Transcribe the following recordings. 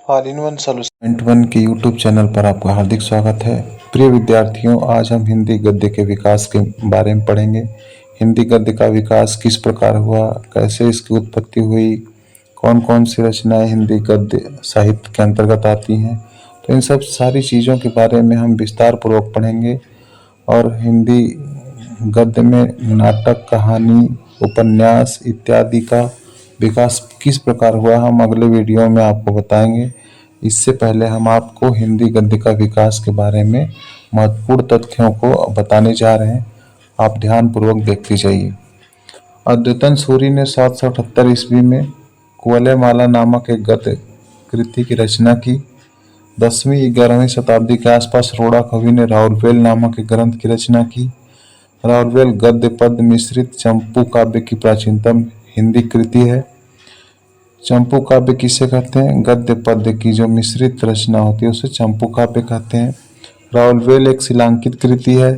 All in one solution point one के YouTube channel पर आपका हार्दिक स्वागत है। प्रिय विद्यार्थियों, आज हम हिंदी गद्य के विकास के बारे में पढ़ेंगे। हिंदी गद्य का विकास किस प्रकार हुआ, कैसे इसकी उत्पत्ति हुई, कौन कौन सी रचनाएं हिंदी गद्य साहित्य के अंतर्गत आती हैं, तो इन सब सारी चीज़ों के बारे में हम विस्तार पूर्वक पढ़ेंगे। और हिंदी गद्य में नाटक, कहानी, उपन्यास इत्यादि का विकास किस प्रकार हुआ हम अगले वीडियो में आपको बताएंगे। इससे पहले हम आपको हिंदी गद्य का विकास के बारे में महत्वपूर्ण तथ्यों को बताने जा रहे हैं। आप ध्यानपूर्वक देखते जाइए। अद्वैतन सूरी ने 778 ईस्वी में कुवलयमाला नामक एक गद्य कृति की रचना की। 10वीं-11वीं शताब्दी के आसपास रोड़ा कवि ने राउरवेल नामक एक ग्रंथ की रचना की। राउरवेल गद्य पद्य मिश्रित चंपू काव्य की प्राचीनतम हिंदी कृति है। चंपू काव्य किसे कहते हैं? गद्य पद्य की जो मिश्रित रचना होती है उसे चंपू काव्य कहते हैं। राउरवेल एक शिलांकित कृति है।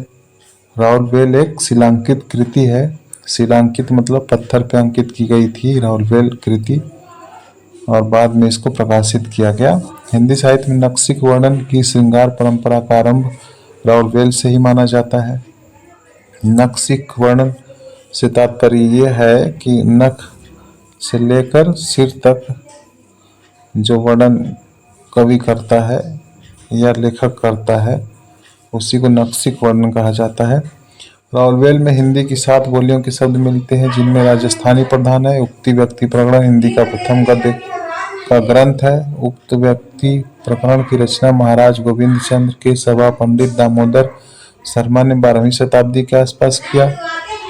राउरवेल एक शिलांकित कृति है। शिलांकित मतलब पत्थर पे अंकित की गई थी राउरवेल कृति, और बाद में इसको प्रकाशित किया गया। हिंदी साहित्य में नक्सिक वर्णन की श्रृंगार परंपरा का आरंभ राउरवेल से ही माना जाता है। नक्सिक वर्णन से तात्पर्य यह है कि नख से लेकर सिर तक जो वर्णन कवि करता है या लेखक करता है उसी को नक्सिक वर्णन कहा जाता है। राउरवेल में हिंदी की 7 बोलियों के शब्द मिलते हैं, जिनमें राजस्थानी प्रधान है। उक्ति व्यक्ति प्रकरण हिंदी का प्रथम गद्य का ग्रंथ है। उक्त व्यक्ति प्रकरण की रचना महाराज गोविंद चंद्र के सभा पंडित दामोदर शर्मा ने 12वीं शताब्दी के आसपास किया।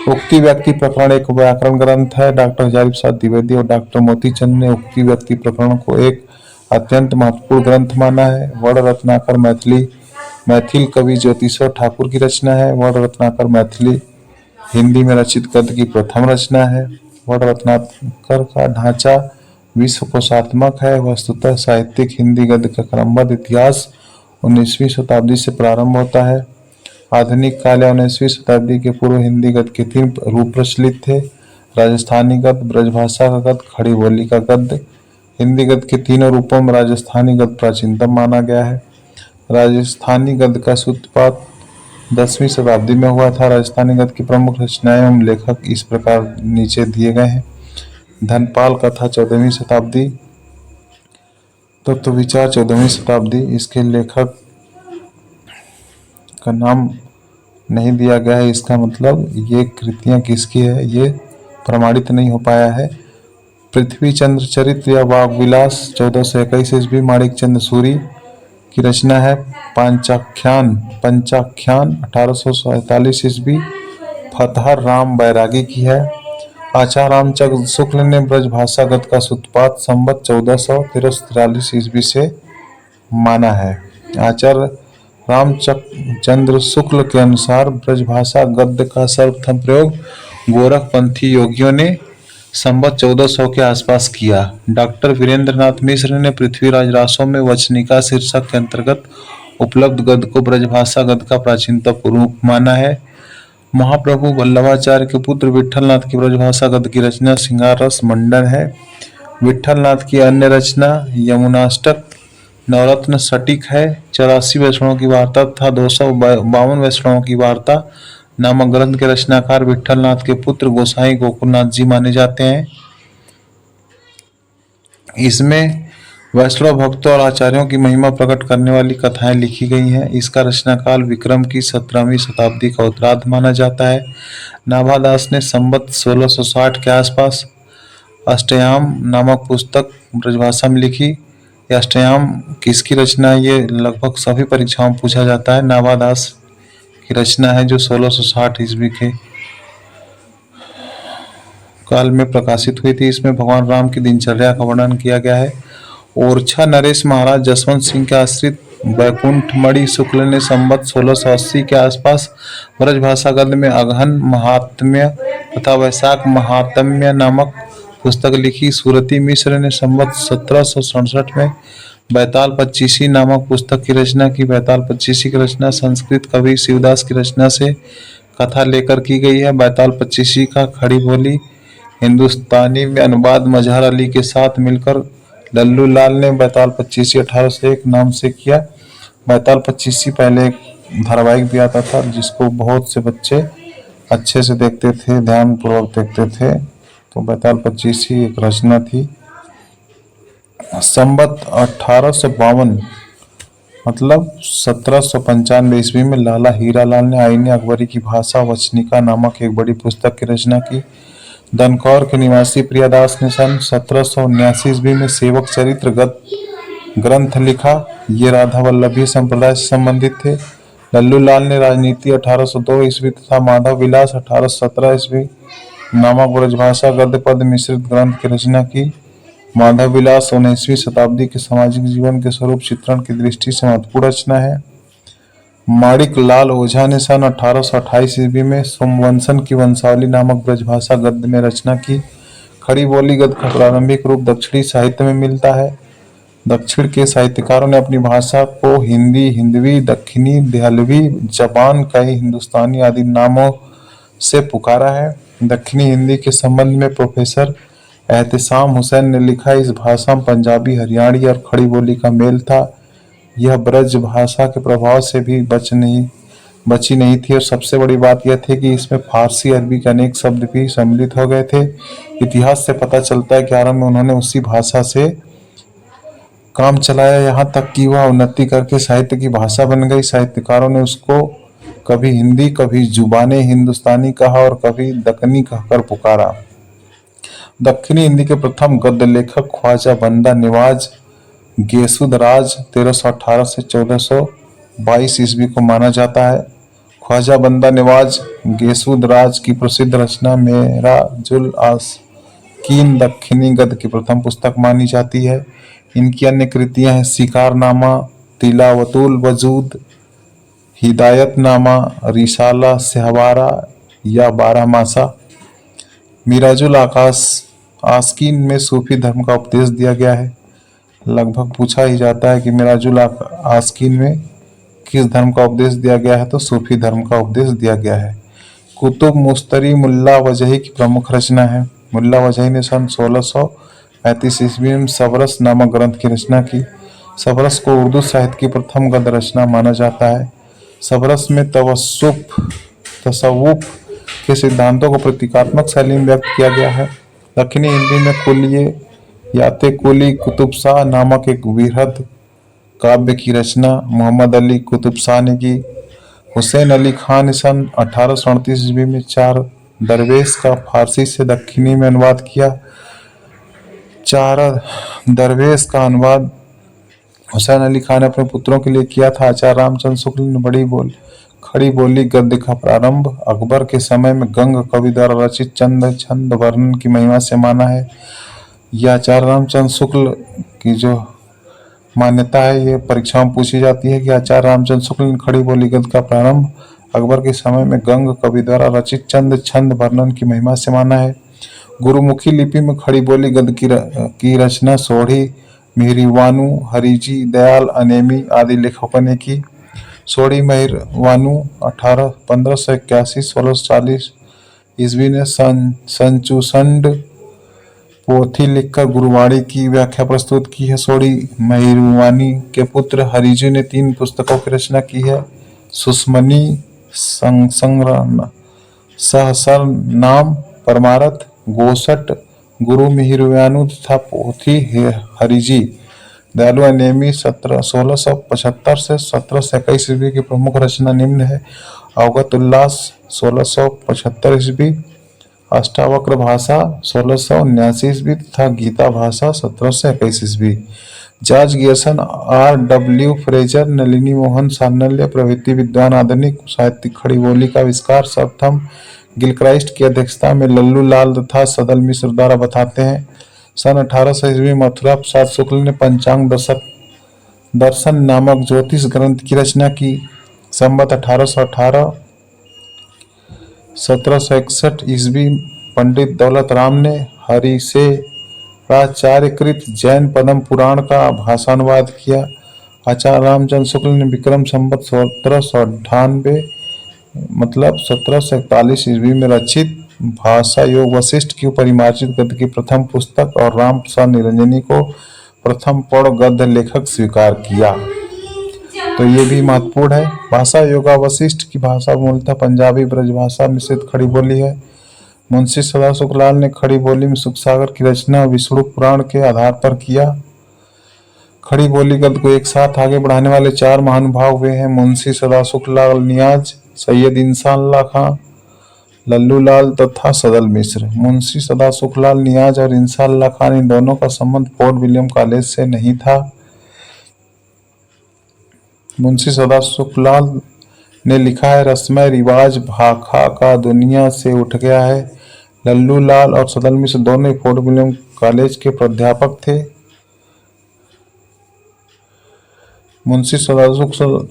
उक्ति व्यक्ति प्रकरण एक व्याकरण ग्रंथ है। डॉक्टर हजारी प्रसाद द्विवेदी और डॉक्टर मोतीचंद ने उक्ति व्यक्ति प्रकरण को एक अत्यंत महत्वपूर्ण ग्रंथ माना है। वर्ण रत्नाकर मैथिल कवि ज्योतिश्वर ठाकुर की रचना है। वर्ण रत्नाकर मैथिली हिंदी में रचित गद्य की प्रथम रचना है। वर्ण रत्नाकर का ढांचा विश्वकोशात्मक है। वस्तुतः साहित्यिक हिंदी गद्य का क्रमबद्ध इतिहास 19वीं शताब्दी से प्रारंभ होता है। आधुनिक काल या 19वीं शताब्दी के पूर्व हिंदी गद्य के 3 रूप प्रचलित थे: राजस्थानी गद्य, ब्रजभाषा का गद्य, खड़ी बोली का गद्य। हिंदी गद्य के तीनों रूपों में राजस्थानी गद्य प्राचीनतम माना गया है। राजस्थानी गद्य का सूत्रपात 10वीं शताब्दी में हुआ था। राजस्थानी गद्य की प्रमुख रचनाएं एवं लेखक इस प्रकार नीचे दिए गए हैं। धनपाल कथा 14वीं शताब्दी, तत्व विचार 14वीं शताब्दी। इसके लेखक का नाम नहीं दिया गया है, इसका मतलब ये कृतियां किसकी है ये प्रमाणित नहीं हो पाया है। पृथ्वी चंद्र चरित्र या वाग्विलास 1421 ईस्वी माणिक चंद्र सूरी की रचना है। पंचाख्यान 1847 ईस्वी फतहर राम बैरागी की है। आचार्य रामचंद्र शुक्ल ने ब्रजभाषा गद्य का सूत्रपात संवत 1443 ईस्वी से माना है। आचार्य रामचंद्र शुक्ल के अनुसार ब्रजभाषा गद्य का सर्वप्रथम प्रयोग गोरखपंथी योगियों ने संवत 1400 के आसपास किया। डॉक्टर वीरेंद्रनाथ मिश्र ने पृथ्वीराज रासों में वचनिका शीर्षक के अंतर्गत उपलब्ध गद्य को ब्रजभाषा गद्य का प्राचीनतम रूप माना है। महाप्रभु वल्लभाचार्य के पुत्र विट्ठलनाथ की ब्रजभाषा गद्य की रचना श्रृंगार रस मंडन है। विट्ठलनाथ की अन्य रचना यमुनाष्टक नवरत्न सटीक है। 84 वैष्णवों की वार्ता तथा 252 वैष्णवों की वार्ता नामक ग्रंथ के रचनाकार विट्ठलनाथ के पुत्र गोसाई गोकुलनाथ जी माने जाते हैं। इसमें वैष्णव भक्तों और आचार्यों की महिमा प्रकट करने वाली कथाएं लिखी गई हैं। इसका रचनाकाल विक्रम की 17वीं शताब्दी का उत्तरार्ध माना जाता है। नाभादास ने संवत 1660 के आसपास अष्टयाम नामक पुस्तक ब्रजभाषा में लिखी। अष्टयाम किसकी रचना है ये लगभग सभी परीक्षाओं में पूछा जाता है। नाभादास की रचना है जो 1660 ईस्वी के काल में प्रकाशित हुई थी। इसमें भगवान राम की दिनचर्या का वर्णन किया गया है। ओरछा नरेश महाराज जसवंत सिंह के आश्रित वैकुंठमणि शुक्ल ने संवत 1680 के आसपास ब्रजभाषा गद्य में अगहन महात्म्य तथा वैशाख महात्म्य नामक पुस्तक लिखी। सूरती मिश्र ने संवत 1767 में बैताल पच्चीसी नामक पुस्तक की रचना की। बैताल पच्चीसी की रचना संस्कृत कवि शिवदास की रचना से कथा लेकर की गई है। बैताल पच्चीसी का खड़ी बोली हिंदुस्तानी में अनुवाद मजहर अली के साथ मिलकर लल्लू लाल ने बैताल 25 1801 नाम से किया। बैताल 25 पहले एक धारावाहिक भी आता था जिसको बहुत से बच्चे अच्छे से देखते थे, ध्यान पूर्वक देखते थे। तो बैताल 25 एक रचना थी। संवत 1852 मतलब 1795 ईस्वी में लाला हीरालाल ने आईने अकबरी की भाषा वचनिका नामक एक बड़ी पुस्तक की रचना की। दनकौर के निवासी प्रियादास ने सन 1779 ईस्वी में सेवक चरित्र ग्रंथ लिखा। ये राधा वल्लभी संप्रदाय से संबंधित थे। लल्लू लाल ने राजनीति 1802 ईस्वी तथा माधव विलास 1817 ईस्वी नामक ब्रजभाषा गद्य पद मिश्रित ग्रंथ की रचना की। माधव विलास 19वीं शताब्दी के सामाजिक जीवन के स्वरूप चित्रण की दृष्टि से महत्वपूर्ण रचना है। माणिक लाल ओझा ने सन 1828 ईस्वी में सोमवंशन की वंशावली नामक ब्रजभाषा गद्य में रचना की। खड़ी बोली गद्य का प्रारंभिक रूप दक्षिणी साहित्य में मिलता है। दक्षिण के साहित्यकारों ने अपनी भाषा को हिंदी, हिंदवी, दक्षिणी, देहलवी, जबान, कई हिंदुस्तानी आदि नामों से पुकारा है। दक्षिणी हिंदी के संबंध में प्रोफेसर एहतेशाम हुसैन ने लिखा, इस भाषा में पंजाबी, हरियाणी और खड़ी बोली का मेल था। यह ब्रज भाषा के प्रभाव से भी बची नहीं थी और सबसे बड़ी बात यह थी कि इसमें फारसी, अरबी के अनेक शब्द भी सम्मिलित हो गए थे। इतिहास से पता चलता है कि आरंभ में उन्होंने उसी भाषा से काम चलाया, यहाँ तक कि वह उन्नति करके साहित्य की भाषा बन गई। साहित्यकारों ने उसको कभी हिंदी, कभी जुबाने हिंदुस्तानी कहा और कभी दक्कनी कहकर पुकारा। दक्षिणी हिंदी के प्रथम गद्य लेखक ख्वाजा बंदा निवाज गेसुदराज 1318 से 1422 ईस्वी को माना जाता है। ख्वाजा बंदा निवाज गेसुदराज की प्रसिद्ध रचना मेराजुल आस्कीन दक्षिणी गद्य की प्रथम पुस्तक मानी जाती है। इनकी अन्य कृतियां हैं शिकारनामा, तिलावतुल वजूद, हिदायतनामा, रिसाला सहवारा या बारहमासा। मिराजुल आस्कीन में सूफी धर्म का उपदेश दिया गया है। लगभग पूछा ही जाता है कि मिराजुल आस्कीन में किस धर्म का उपदेश दिया गया है, तो सूफी धर्म का उपदेश दिया गया है। कुतुब मुस्तरी मुल्ला वजही की प्रमुख रचना है। मुल्ला वजही ने सन 1635 ईस्वी में सबरस नामक ग्रंथ की रचना की। सबरस को उर्दू साहित्य की प्रथम गद्य रचना माना जाता है। सबरस में तसव्वुफ के सिद्धांतों को प्रतीकात्मक शैली में व्यक्त किया गया है। दक्षिणी हिंदी में कुलिये याते कुली कुतुब शाह नामक एक वृहद काव्य की रचना मोहम्मद अली कुतुब शाह ने की। हुसैन अली खान ने सन 1838 ईस्वी में 4 दरवेश का फारसी से दक्षिणी में अनुवाद किया। 4 दरवेश का अनुवाद हुसैन अली खान ने अपने पुत्रों के लिए किया था। आचार्य रामचंद्र शुक्ल ने खड़ी बोली गद्य का प्रारंभ अकबर के समय में गंग कवि द्वारा रचित चंद छंद वर्णन की महिमा से माना है। यह आचार्य रामचंद्र शुक्ल की जो मान्यता है, ये परीक्षा में पूछी जाती है कि आचार्य रामचंद्र शुक्ल ने खड़ी बोली गद्य का प्रारंभ अकबर के समय में गंग कवि द्वारा रचित चंद छंद वर्णन की महिमा से माना है। गुरुमुखी लिपि में खड़ी बोली गद्य की रचना सोढ़ी, मिहिरवानु, हरिजी, दयाल, अनेमी आदि लेखकों ने की। सोढ़ी मिहिरवानु 1581-1640 ईस्वी ने संचुसंड पोथी लिखकर गुरुवाणी की व्याख्या प्रस्तुत की है। सोढ़ी मिहिरवानी के पुत्र हरिजी ने 3 पुस्तकों की रचना की है। सुस्मनी, सहसर नाम, परमारथ, गोसट, गुरु मिहिरवानु तथा पोथी हरिजी। दयालु अनेमी 1675 से 1721 ईस्वी की प्रमुख रचना निम्न है। अवगत उल्लास 1675 ईस्वी, अष्टावक्र भाषा 1679 ईस्वी तथा गीता भाषा 1721 ईस्वी। George Gierson, R.W. Fraser, Nalini Mohan Sanyal प्रभृति विद्वान आधुनिक साहित्यिक खड़ी बोली का आविष्कार सर्वप्रथम गिलक्राइस्ट की अध्यक्षता में लल्लू लाल तथा सदल मिश्र द्वारा बताते हैं। सन 1800 ईस्वी में मथुरा प्रसाद शुक्ल ने पंचांग दर्शन नामक ज्योतिष ग्रंथ की रचना की। संवत 1818 1761 ईस्वी पंडित दौलत राम ने हरिसे प्राचार्यकृत जैन पद्म पुराण का भाषानुवाद किया। आचार्य रामचंद्र शुक्ल ने विक्रम संवत 1798 मतलब 1741 ईस्वी में रचित भाषा योग वशिष्ठ की परिमार्जित गद्य की प्रथम पुस्तक और राम प्रसाद निरंजनी को प्रथम पौड़ गद्य लेखक स्वीकार किया। तो ये भी महत्वपूर्ण है। भाषा योगा वशिष्ठ की भाषा मूलतः पंजाबी ब्रजभाषा मिश्रित खड़ी बोली है। मुंशी सदाशिवलाल ने खड़ी बोली में सुखसागर की रचना विष्णु पुराण के आधार पर किया। खड़ी बोली गद्य को एक साथ आगे बढ़ाने वाले 4 महानुभाव हुए हैं मुंशी सदाशिवलाल नियाज, सैयद इंसान अल्लाह खां, लल्लू लाल तथा सदल मिश्र। मुंशी सदाशिवलाल नियाज और इंसान अल्लाह खान इन दोनों का संबंध फोर्ट विलियम कॉलेज से नहीं था। मुंशी सदाशिवलाल ने लिखा है रस्म रिवाज भाखा का दुनिया से उठ गया है। लल्लू लाल और सदल मिश्र दोनों फोर्ट विलियम कॉलेज के प्राध्यापक थे। मुंशी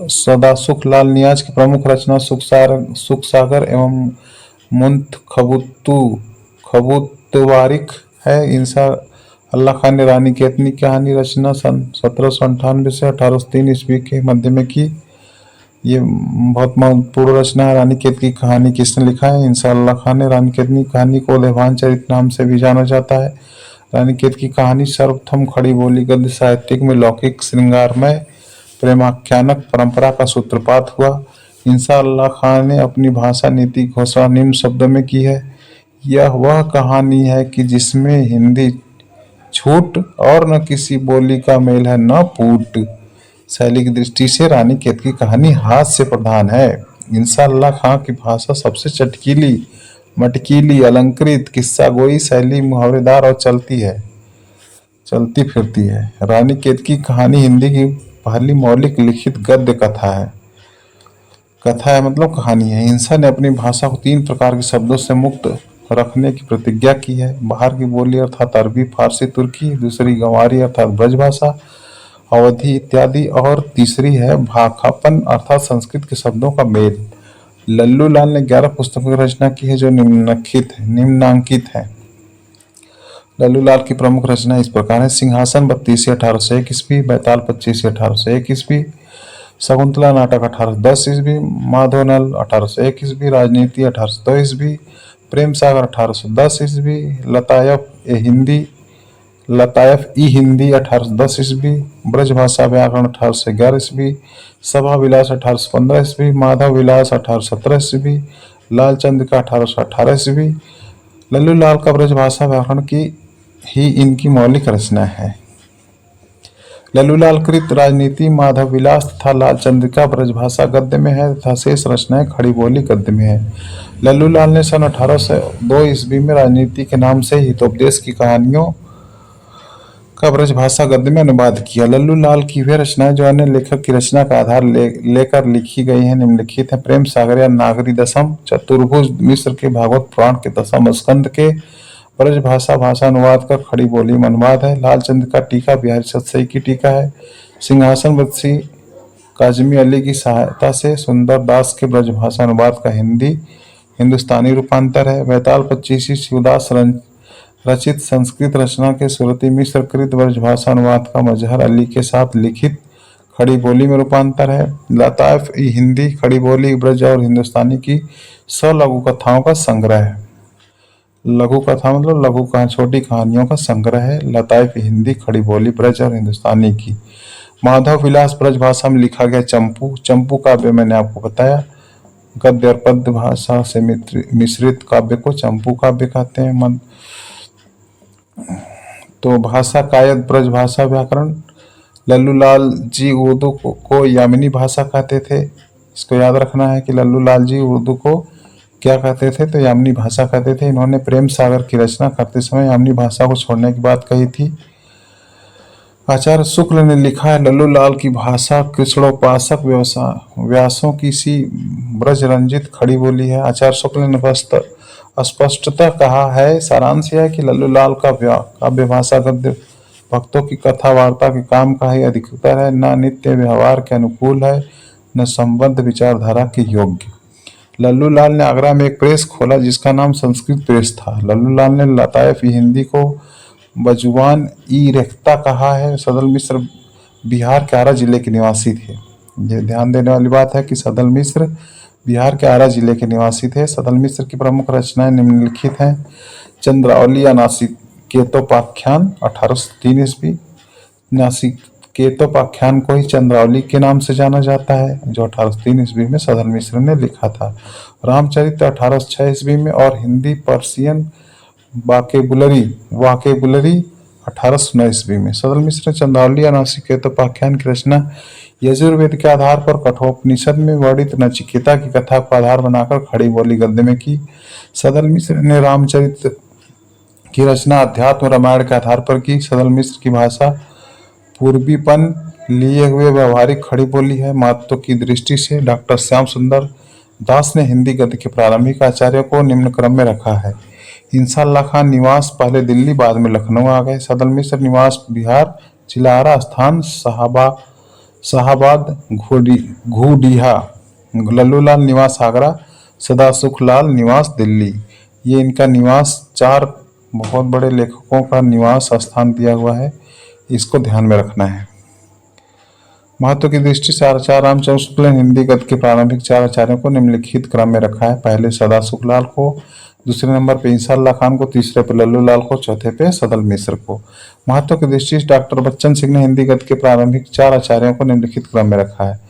सदाशिवलाल नियाज की प्रमुख रचना सुखसागर एवं खबूतवारिक है। इंसान अल्लाह खान ने रानी केतनी की कहानी रचना सन 1798 से 1803 ईस्वी के मध्य में की। ये बहुत महत्वपूर्ण रचना है। रानी केतकी की कहानी किसने लिखा है? इंसान अल्लाह खान ने। रानी केतकी की कहानी को देवान चरित्र नाम से भी जाना जाता है। रानी केतकी की कहानी सर्वप्रथम खड़ी बोली गद्य साहित्य में लौकिक श्रृंगारमय प्रेमाख्यानक परंपरा का सूत्रपात हुआ। इंसान अल्लाह खान ने अपनी भाषा नीति घोषणा निम्न शब्दों में की है। यह वह कहानी है कि जिसमें हिंदी छूट और न किसी बोली का मेल है न पूट। शैली की दृष्टि से रानी केतकी की कहानी हास्य प्रधान है। इंसान अल्लाह खां की भाषा सबसे चटकीली, मटकीली, अलंकृत, किस्सा गोई शैली मुहावरेदार और चलती फिरती है। रानी केतकी की कहानी हिंदी की पहली मौलिक लिखित गद्य कथा है। कथा है मतलब कहानी है। इंसान ने अपनी भाषा को 3 प्रकार के शब्दों से मुक्त रखने की प्रतिज्ञा की है। बाहर की बोली अर्थात अरबी, फारसी, तुर्की, दूसरी गंवारी अर्थात ब्रजभाषा, अवधी इत्यादि, और तीसरी है भाखापन अर्थात संस्कृत के शब्दों का मेल। लल्लू लाल ने 11 पुस्तकों की रचना की है जो निम्नांकित है। लल्लू लाल की प्रमुख रचना इस प्रकार है। सिंहासन 32 1801 ईस्वी, बैताल 25 1801 ईस्वी, शकुंतला नाटक 1810 ईस्वी, माधवनल 1801 ईस्वी, राजनीति 1802 ईस्वी, प्रेम सागर 1810 ईस्वी, लतायफ ई हिंदी 1810 ईस्वी, ब्रजभाषा व्याकरण 1811 ईस्वी, सभा विलास 1815 ईस्वी, माधव विलास 1817 ईस्वी, लालचंद का 1818 ईस्वी। लल्लू लाल का ब्रजभाषा व्याकरण की ही इनकी मौलिक रचना है। लल्लू लाल कृत राजनीति, माधव विलास तथा लालचंद का ब्रजभाषा गद्य में है तथा शेष रचनाएं खड़ी बोली गद्य में है। लल्लू लाल ने सन 1802 ईस्वी में राजनीति के नाम से हितोपदेश की कहानियों का ब्रजभाषा गद्य में अनुवाद किया। लल्लू लाल की वे रचनाएं जो अन्य लेखक की रचना का आधार लेकर लिखी गई हैं निम्नलिखित हैं। प्रेम सागर या नागरी दशम, चतुर्भुज मिश्र के भागवत पुराण के 10वें स्कंद के ब्रजभाषा भाषा अनुवाद कर खड़ी बोली में अनुवाद है। लालचंद का टीका बिहारी सतसई की टीका है। सिंहासन बदसी काजमी अली की सहायता से सुंदर दास के ब्रजभाषा अनुवाद का हिंदुस्तानी रूपांतर है। बैताल 25 शिवदास रचित संस्कृत रचना के सूरती मिश्र कृत ब्रजभाषा अनुवाद का मजहर अली के साथ लिखित खड़ी बोली में रूपांतर है। लतायफ ई हिंदी खड़ी बोली ब्रज और हिंदुस्तानी की 100 लघु कथाओं का संग्रह है। लघु कथा मतलब लघु कहा छोटी कहानियों का संग्रह है। लतायफ ई हिंदी खड़ी बोली ब्रज और हिंदुस्तानी की। माधव विलास ब्रजभाषा में लिखा गया चंपू काव्य मैंने आपको बताया। गद्य और पद्य भाषा से मिश्रित काव्य को चंपू काव्य कहते हैं। तो भाषा कायद ब्रजभाषा व्याकरण। लल्लू लाल जी उर्दू को यामिनी भाषा कहते थे। इसको याद रखना है कि लल्लू लाल जी उर्दू को क्या कहते थे, तो यामिनी भाषा कहते थे। इन्होंने प्रेम सागर की रचना करते समय यामिनी भाषा को छोड़ने की बात कही थी। आचार्य शुक्ल ने लिखा है लल्लू लाल की भाषा कृष्णोपासक व्यासों की सी ब्रज रंजित खड़ी बोली है। आचार्य शुक्ल ने स्पष्टतः कहा है, सारांश यह है कि लल्लू लाल का काव्य भाषा गद्य भक्तों की कथा वार्ता के काम का ही अधिकतर है, न नित्य व्यवहार के अनुकूल है, न संबद्ध विचारधारा के योग्य। लल्लू लाल ने आगरा में एक प्रेस खोला जिसका नाम संस्कृत प्रेस था। लल्लू लाल ने लतायफ ई हिंदी को बजुवान ई रेख्ता कहा है। सदल मिश्र बिहार के आरा जिले के निवासी थे। ये ध्यान देने वाली बात है कि सदल मिश्र बिहार के आरा जिले के निवासी थे। सदल मिश्र की प्रमुख रचनाएं निम्नलिखित हैं। चंद्रावली या नासिकेतोपाख्यान 1803 ईस्वी, नासिकेतोपाख्यान को ही चंद्रावली के नाम से जाना जाता है, जो 1803 ईस्वी में सदल मिश्र ने लिखा था। रामचरित 1806 ईस्वी में और हिंदी पर्सियन वाकेबुलरी वाकेबुलरी 1819 ईस्वी में। सदल मिश्र ने चंद्रावली या नासिकेतोपाख्यान की रचना यजुर्वेद के आधार पर कठोपनिषद में वर्णित नचिकेता की कथा को आधार बनाकर खड़ी बोली गद्य में की। सदल मिश्र ने रामचरित की रचना अध्यात्म रामायण के आधार पर की। सदल मिश्र की भाषा पूर्वीपन लिए हुए व्यवहारिक खड़ी बोली है। महत्व की दृष्टि से डॉक्टर श्याम सुंदर दास ने हिंदी गद्य के प्रारंभिक आचार्यों को निम्न क्रम में रखा है। इंसाल्लाह खान निवास पहले दिल्ली बाद में लखनऊ आ गए। सदल मिश्र निवास बिहार, चिलारा स्थान शाहाबाद घूडीहा। लल्लूलाल निवास आगरा, सदासुखलाल निवास दिल्ली। ये इनका निवास, चार बहुत बड़े लेखकों का निवास स्थान दिया हुआ है, इसको ध्यान में रखना है। महत्व की दृष्टि से आचार्य रामचंद्र शुक्ल ने हिंदी गद्य के प्रारंभिक चार आचार्यों को निम्नलिखित क्रम में रखा है। पहले सदासुखलाल को, दूसरे नंबर पे इंसाल्लाह खान को, तीसरे पे लल्लूलाल को, चौथे पे सदल मिश्र को। महत्व की दृष्टि से डॉक्टर बच्चन सिंह ने हिंदी गद्य के प्रारंभिक चार आचार्यों को निम्नलिखित क्रम में रखा है।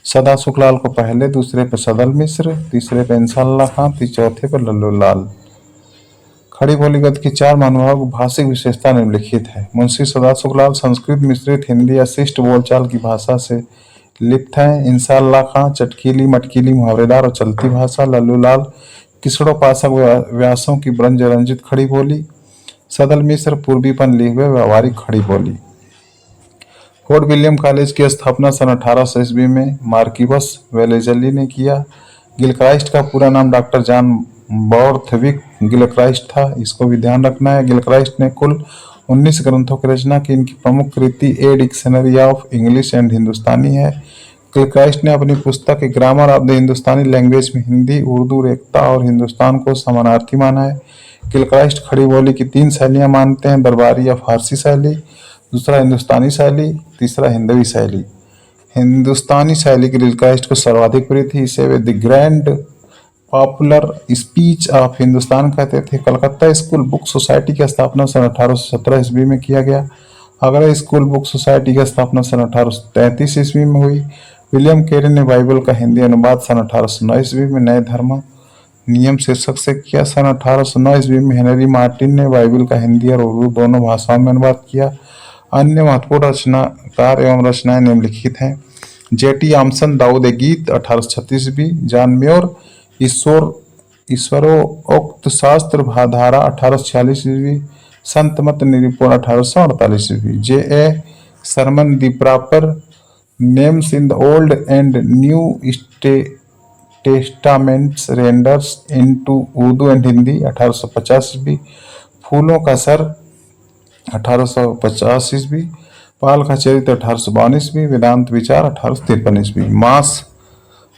सदासुखलाल को पहले, दूसरे पे सदल मिश्र, तीसरे पे इंसाल्लाह खान, चौथे पे लल्लूलाल। खड़ी बोली गद्य की चार महानुभाव भाषिक विशेषता निम्नलिखित है। मुंशी सदासुखलाल संस्कृत मिश्रित हिंदी या शिष्ट बोलचाल की भाषा से लिप्त हैं। इंसाल्लाह खां चटकीली मटकीली मुहावरेदार और चलती भाषा। लल्लूलाल किसड़ोपासक व्यासों की ब्रंज रंजित खड़ी बोली। सदल मिश्र पूर्वीपन लिए हुए व्यवहारिक खड़ी बोली। फोर्ट विलियम कॉलेज की स्थापना सन 1800 ईस्वी में मार्किवस वेलेजली ने किया। गिलक्राइस्ट का पूरा नाम डॉक्टर जॉन बॉर्थविक गिलक्राइस्ट था, इसको भी ध्यान रखना है। गिलक्राइस्ट ने कुल 19 ग्रंथों की रचना की। इनकी प्रमुख कृति a dictionary of English and Hindustani है। गिलक्राइस्ट ने अपनी पुस्तक grammar of the Hindustani language में हिंदी, उर्दू, रेख्ता और हिंदुस्तान को समानार्थी माना है। गिलक्राइस्ट खड़ी बोली की 3 शैलियां मानते हैं, दरबारी या फारसी शैली, दूसरा हिंदुस्तानी शैली, तीसरा हिंदवी शैली। हिंदुस्तानी शैली की गिलक्राइस्ट को सर्वाधिक प्रिय थी। इसे way the grand popular speech of Hindustan कहते थे। कलकत्ता स्कूल बुक सोसाइटी की स्थापना सन 1817 ईस्वी में किया गया। आगरा स्कूल बुक सोसाइटी की स्थापना सन 1833 ईस्वी में हुई। विलियम कैरी ने बाइबल का हिंदी अनुवाद सन 1809 ईस्वी में नए धर्म नियम शीर्षक से किया। सन 1809 ईस्वी में हेनरी मार्टिन ने बाइबल का हिंदी और उर्दू दोनों भाषाओं में अनुवाद किया। अन्य महत्वपूर्ण रचनाकार एवं रचनाएं निम्नलिखित हैं। जेटी आमसन दाऊद गीत 1836 ईस्वी। जॉन म्योर ईश्वरोक्त शास्त्र धारा 1846 ईस्वी। संत मत निरूपण 1848 ईस्वी। J A Sherman the proper names in the old and new testaments renders into Urdu and Hindi 1850 ईस्वी। फूलों का सर 1850 ईस्वी। पाल का चरित्र 1852 ईस्वी। वेदांत विचार 1853 ईस्वी।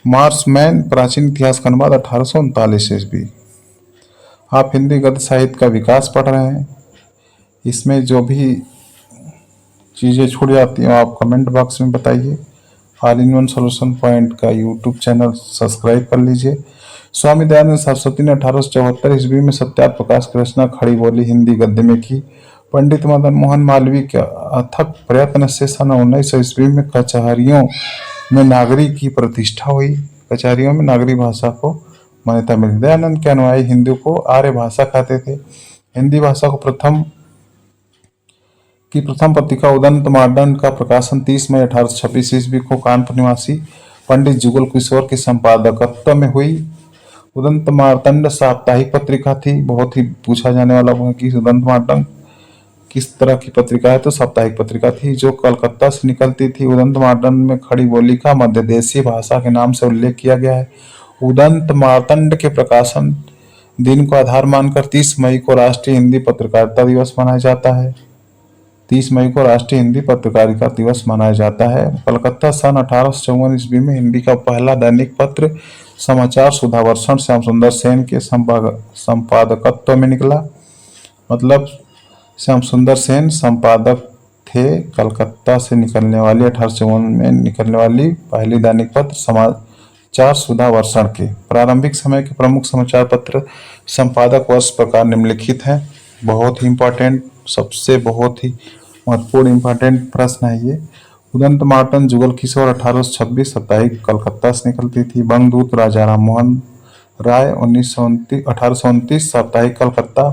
मार्समैन प्राचीन इतिहास का अनुवाद 1839 ईस्वी। आप हिंदी गद्य साहित्य का विकास पढ़ रहे हैं, इसमें जो भी चीज़ें छूट जाती हैं आप कमेंट बॉक्स में बताइए। All in one solution point का यूट्यूब चैनल सब्सक्राइब कर लीजिए। स्वामी दयानंद सरस्वती ने 1874 ईस्वी में सत्यार्थ प्रकाश की रचना खड़ी बोली हिंदी गद्य में की। पंडित मदन मोहन मालवीय के अथक प्रयत्न से सन 1900 ईस्वी में कचहरियों में नागरी की प्रतिष्ठा हुई। कचहरियों में नागरी भाषा को मान्यता मिली। दयानंद के अनुयायी हिंदी को आर्य भाषा कहते थे। हिंदी भाषा को प्रथम पत्रिका उदंत मार्तंड का प्रकाशन 30 मई 1826 ईस्वी को कानपुर निवासी पंडित जुगल किशोर के संपादकत्व में हुई। उदंत मार्तंड साप्ताहिक पत्रिका थी। बहुत ही पूछा जाने वाला है कि उदंत मार्तंड किस तरह की पत्रिका है, तो साप्ताहिक पत्रिका थी जो कलकत्ता से निकलती थी। उदंत मार्तंड में खड़ी बोली का मध्य देशीय भाषा के नाम से उल्लेख किया गया है। उदंत मार्तंड के प्रकाशन दिन को आधार मानकर 30 मई को राष्ट्रीय हिंदी पत्रकारिता दिवस मनाया जाता है। 30 मई को राष्ट्रीय हिंदी पत्रकारिता दिवस मनाया जाता है। कलकत्ता सन 1854 ईस्वी में हिंदी का पहला दैनिक पत्र समाचार सुधावर्षण श्याम सुंदर सेन के संपादकत्व में निकला। मतलब श्याम सुंदर सेन संपादक थे। कलकत्ता से निकलने वाली 1854 में निकलने वाली पहली दैनिक पत्र समाचार सुधावर्षण के। प्रारंभिक समय के प्रमुख समाचार पत्र संपादक वर्ष प्रकार निम्नलिखित हैं। बहुत ही इंपॉर्टेंट, सबसे बहुत ही महत्वपूर्ण इंपॉर्टेंट प्रश्न है ये। उदंत मार्टन जुगल किशोर 1826 साप्ताहिक कलकत्ता से निकलती थी। बंगदूत राजा राम मोहन राय 1829 साप्ताहिक कलकत्ता।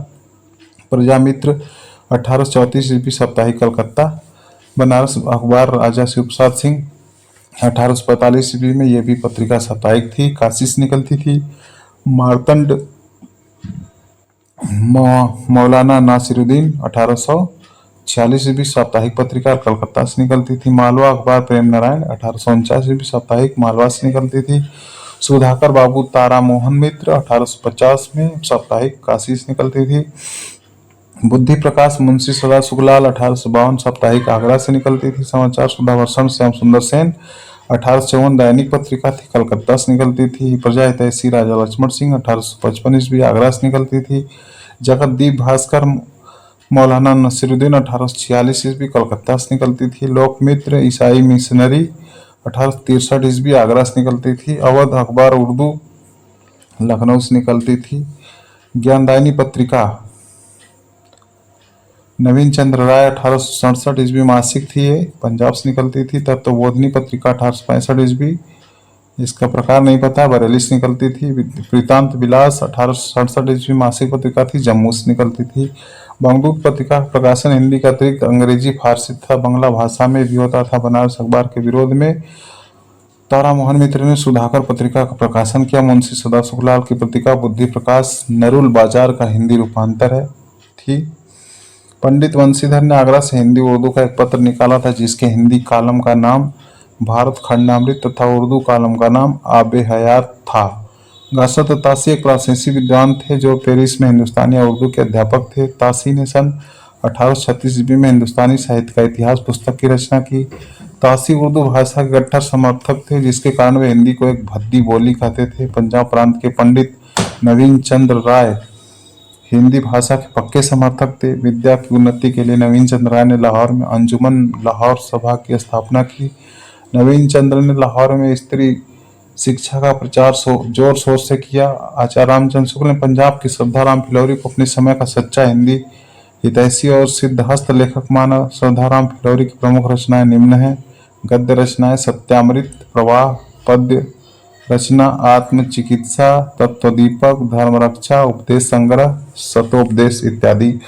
प्रजामित्र 1834 ईस्वी साप्ताहिक कलकत्ता। बनारस अखबार राजा शिव प्रसाद सिंह 1845 ईस्वी में, यह भी पत्रिका साप्ताहिक थी, काशी से निकलती थी। मार्तंड मौलाना नासिरुद्दीन 1846 ईस्वी साप्ताहिक पत्रिका कलकत्ता से निकलती थी। मालवा अखबार प्रेम नारायण 1849 ईस्वी साप्ताहिक मालवा से निकलती थी। सुधाकर बाबू तारा मोहन मित्र 1850 में साप्ताहिक काशी से निकलती थी। बुद्धि प्रकाश मुंशी सदा सुखलाल 1852 साप्ताहिक आगरा से निकलती थी। समाचार सुधावर्षण श्याम सुंदर सेन 1854 दैनिक पत्रिका थी, कलकत्ता से निकलती थी। प्रजा हितैषी राजा लक्ष्मण सिंह 1855 ईस्वी आगरा से निकलती थी। जगतदीप भास्कर मौलाना नसीरुद्दीन 1846 ईस्वी कलकत्ता से निकलती थी। लोकमित्र ईसाई मिशनरी 1863 ईस्वी आगरा से निकलती थी। अवध अखबार उर्दू लखनऊ से निकलती थी। ज्ञानदायिनी पत्रिका नवीन चंद्र राय 1867 ईस्वी मासिक थी, ये पंजाब से निकलती थी। तत्वबोधिनी पत्रिका 1865 ईस्वी, इसका प्रकार नहीं पता, बरेली से निकलती थी। वृतांत विलास 1867 ईस्वी मासिक पत्रिका थी, जम्मू से निकलती थी। बंगदूत पत्रिका का प्रकाशन हिंदी के अतिरिक्त अंग्रेजी, फारसी तथा बंगला भाषा में भी होता था। बनारस अखबार के विरोध में तारा मोहन मित्र ने सुधाकर पत्रिका का प्रकाशन किया। मुंशी सदा सुखलाल की पत्रिका बुद्धि प्रकाश नरुल बाजार का हिंदी रूपांतर है थी। पंडित वंशीधर ने आगरा से हिंदी उर्दू का एक पत्र निकाला था, जिसके हिंदी कॉलम का नाम भारत खंडामृत तथा उर्दू कॉलम का नाम आबे हयात था। गसत तासी एक फ्रांसीसी विद्वान थे जो पेरिस में हिंदुस्तानी और उर्दू के अध्यापक थे। तासी ने सन 1836 ईस्वी में हिंदुस्तानी साहित्य का इतिहास पुस्तक की रचना की। तासी उर्दू भाषा के कट्टर समर्थक थे, जिसके कारण वे हिंदी को एक भद्दी बोली कहते थे। पंजाब प्रांत के पंडित नवीन चंद्र राय हिंदी भाषा के पक्के समर्थक थे। विद्या की उन्नति के लिए नवीन चंद्र राय ने लाहौर में अंजुमन लाहौर सभा की स्थापना की। नवीन चंद्र ने लाहौर में स्त्री शिक्षा का प्रचार जोर शोर से किया। आचार्य रामचंद्र शुक्ल ने पंजाब की श्रद्धाराम फिलौरी को अपने समय का सच्चा हिंदी हितैषी और सिद्धहस्त लेखक माना। श्रद्धाराम फिलौरी की प्रमुख रचनाएं निम्न हैं। गद्य रचनाएं सत्यामृत, प्रवाह, पद्य रचना आत्मचिकित्सा, तत्वदीपक, धर्मरक्षा, उपदेश संग्रह, सतोपदेश इत्यादि।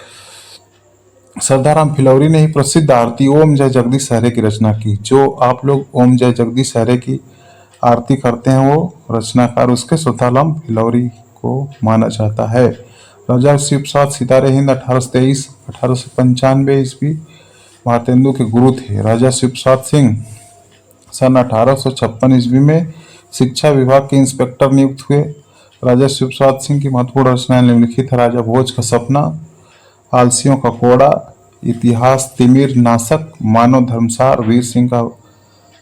श्रद्धाराम फिलौरी ने ही प्रसिद्ध आरती ओम जय जगदीश हरे की रचना की। जो आप लोग ओम जय जगदीश हरे की आरती करते हैं, वो रचनाकार उसके श्रद्धाराम फिलौरी को माना जाता है। राजा शिव प्रसाद सितारे हिंद 1823 1895 ईस्वी भारतेंदु के गुरु थे। राजा शिव प्रसाद सिंह सन 1856 ईस्वी में शिक्षा विभाग के इंस्पेक्टर नियुक्त हुए। राजा शिव प्रसाद सिंह की महत्वपूर्ण रचनाएं निम्नलिखित है। राजा भोज का सपना, आलसियों का कोड़ा, इतिहास तिमिर नाशक, मानव धर्मसार, वीर सिंह का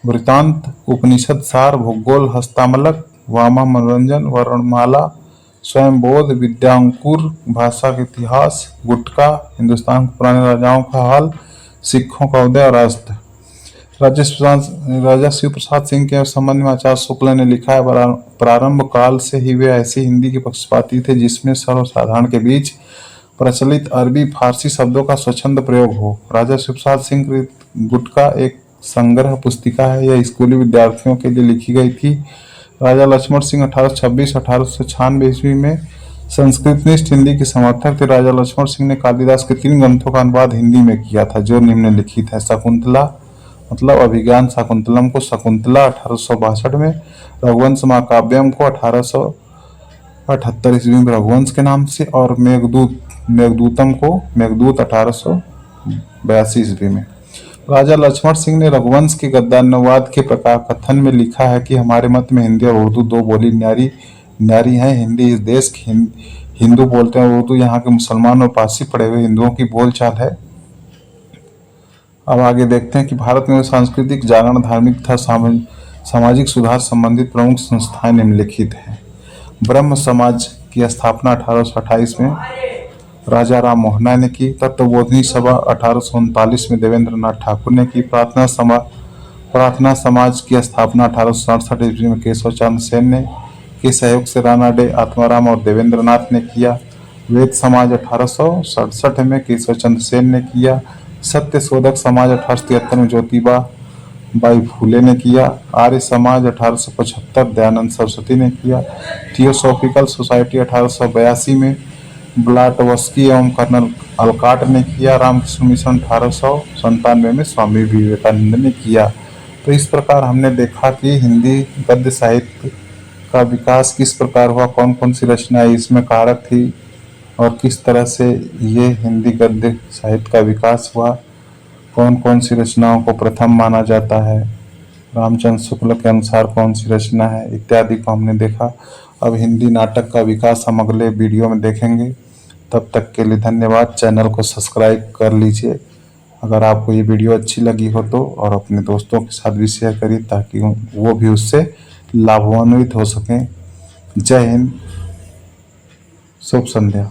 वृतांत, उपनिषद सार, भूगोल हस्तामलक, वामा मनोरंजन, वर्णमाला, स्वयंबोध, विद्यांकुर, भाषा का इतिहास, गुटका, हिंदुस्तान के पुराने राजाओं का हाल, सिखों का उदय और अस्त। राजा शिव प्रसाद सिंह के संबंध में आचार्य शुक्ल ने लिखा है, प्रारंभ काल से ही वे ऐसी हिंदी के पक्षपाती थे जिसमें सर्वसाधारण के बीच प्रचलित अरबी फारसी शब्दों का स्वच्छंद प्रयोग हो। राजा शिव प्रसाद सिंह गुटका एक संग्रह पुस्तिका है। यह स्कूली विद्यार्थियों के लिए लिखी गई थी। राजा लक्ष्मण सिंह 1826-1896 ईस्वी में संस्कृतनिष्ठ हिंदी के समर्थक थे। राजा लक्ष्मण सिंह ने कालिदास के 3 ग्रंथों का अनुवाद हिंदी में किया था, जो निम्नलिखित है। शकुंतला मतलब अभिज्ञान शाकुंतलम को शकुंतला 1862 में, रघुवंश महाकाव्यम को 1878 ईस्वी में रघुवंश के नाम से, और मेघदूतम को मेघदूत 1882 ईस्वी में। राजा लक्ष्मण सिंह ने रघुवंश के गद्यानुवाद के प्रकार कथन में लिखा है कि हमारे मत में हिंदी और उर्दू 2 बोली न्यारी हैं। हिंदी इस देश के हिंदू बोलते हैं, उर्दू यहाँ के मुसलमान और पारसी पढ़े हुए हिंदुओं की बोलचाल है। अब आगे देखते हैं कि भारत में सांस्कृतिक जागरण, धार्मिक तथा सामाजिक सुधार संबंधित प्रमुख संस्थाएं निम्नलिखित हैं। ब्रह्म समाज की स्थापना 1828 में राजा राम मोहन राय ने की। तत्वबोधिनी सभा 1839 में देवेंद्र नाथ ठाकुर ने की। प्रार्थना समाज की स्थापना 1867 ईस्वी में केशव चंद्र सेन ने के सहयोग से राणा डे आत्माराम और देवेंद्र नाथ ने किया। वेद समाज 1867 में केशव चंद्र सेन ने किया। सत्य शोधक समाज 1873 में ज्योतिबा बाई फूले ने किया। आर्य समाज 1875 दयानंद सरस्वती ने किया। थियोसॉफिकल सोसाइटी 1882 में ब्लाटवस्की एवं कर्नल अलकाट ने किया। रामकृष्ण मिशन 1897 में स्वामी विवेकानंद ने किया। तो इस प्रकार हमने देखा कि हिंदी गद्य साहित्य का विकास किस प्रकार हुआ, कौन कौन सी रचनाएं इसमें कारक थी और किस तरह से ये हिंदी गद्य साहित्य का विकास हुआ, कौन कौन सी रचनाओं को प्रथम माना जाता है, रामचंद्र शुक्ल के अनुसार कौन सी रचना है, इत्यादि को हमने देखा। अब हिंदी नाटक का विकास हम अगले वीडियो में देखेंगे। तब तक के लिए धन्यवाद। चैनल को सब्सक्राइब कर लीजिए अगर आपको ये वीडियो अच्छी लगी हो तो, और अपने दोस्तों के साथ भी शेयर करिए ताकि वो भी उससे लाभान्वित हो सकें। जय हिंद, शुभ संध्या।